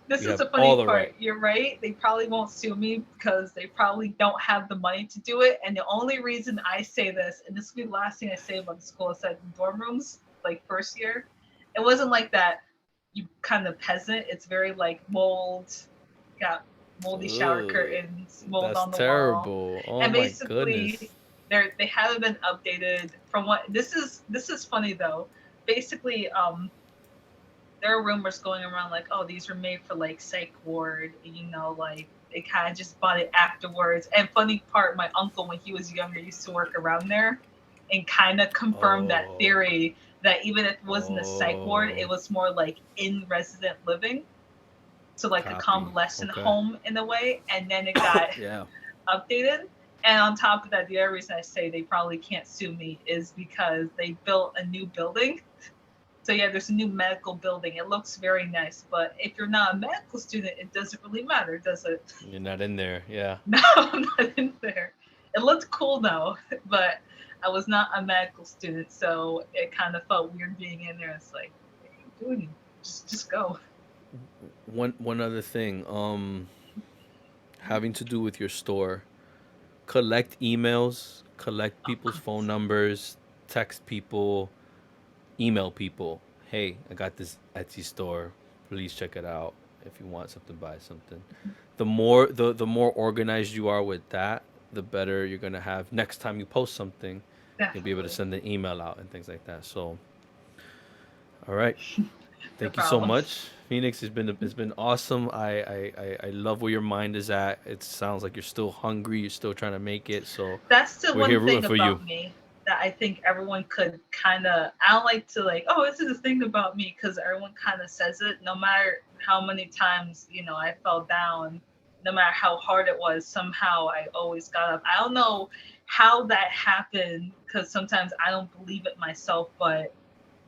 This You is have the funny all the part. right. You're right. They probably won't sue me because they probably don't have the money to do it. And the only reason I say this, and this will be the last thing I say about the school, is that dorm rooms, like first year, it wasn't like that. You kind of peasant. It's very like mold, got moldy shower Ugh, curtains, mold that's on the wall, terrible. Oh and my basically goodness. they haven't been updated from what this is funny though. Basically, there are rumors going around like, oh, these were made for like psych ward, like they kind of just bought it afterwards. And funny part, my uncle when he was younger used to work around there, and kind of confirmed that Oh, theory that even if it wasn't a psych ward, oh, it was more like in resident living, so like a copy. convalescent Okay. home in a way. And then it got Yeah. updated. And on top of that, the other reason I say they probably can't sue me is because they built a new building. So yeah, there's a new medical building. It looks very nice, but if you're not a medical student, it doesn't really matter, does it? You're not in there. Yeah. No, I'm not in there. It looked cool though, but I was not a medical student, so it kind of felt weird being in there. It's like, what are you doing? Just go. One other thing, having to do with your store, collect emails, collect Of people's phone course. numbers, text people, email people. Hey, I got this Etsy store. Please check it out. If you want something, buy something. The more organized you are with that, the better you're gonna have. Next time you post something, you'll be able to Definitely. send an email out and things like that. So, all right. No Thank you so problem. much, Phoenix. It's been awesome. I love where your mind is at. It sounds like you're still hungry. You're still trying to make it. So That's the we're here one rooting thing for you. about me that I think everyone could kind of. I don't like to like, oh, this is the thing about me because everyone kind of says it. No matter how many times I fell down, no matter how hard it was, somehow I always got up. I don't know how that happened because sometimes I don't believe it myself, but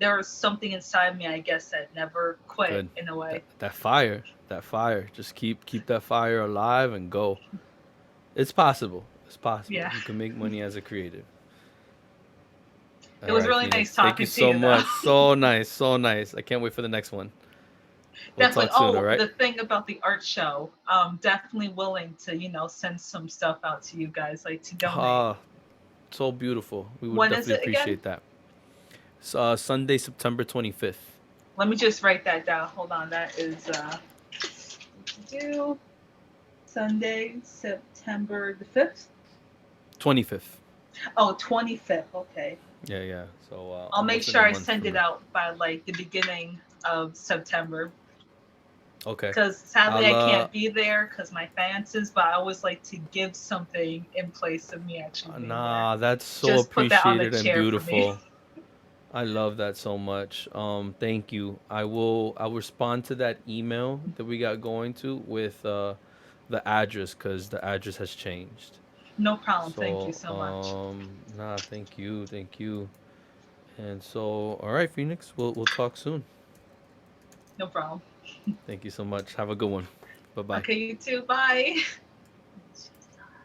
there was something inside me, I guess, that never quit Good. in a way. That fire. That fire. Just keep that fire alive and go. It's possible. It's possible. Yeah. You can make money as a creative. It All was right, really nice Phoenix. Thank you talking to so you, though. much. So nice. So nice. I can't wait for the next one. We'll Definitely. talk soon, all Oh, right? the thing about the art show, definitely willing to, send some stuff out to you guys, like to donate. Ah, so beautiful. We would When is definitely it again? appreciate that. Sunday, September 25th. Let me just write that down. Hold on. That is due Sunday, September the 5th. 25th. Oh, 25th. Okay. Yeah, yeah. So I'll make almost in a sure I month send from it now. out by like the beginning of September. Okay. Because sadly I'll I can't be there because my finances, but I always like to give something in place of me actually being there. nah, that's so Just put that on the appreciated and chair for me. beautiful. I love that so much. Thank you. I'll respond to that email that we got going to with the address because the address has changed. No problem. Thank you So, so much. nah, thank you, thank you. And so, all right, Phoenix, we'll talk soon. No problem. Thank you so much. Have a good one. Bye bye. Okay, you too. Bye.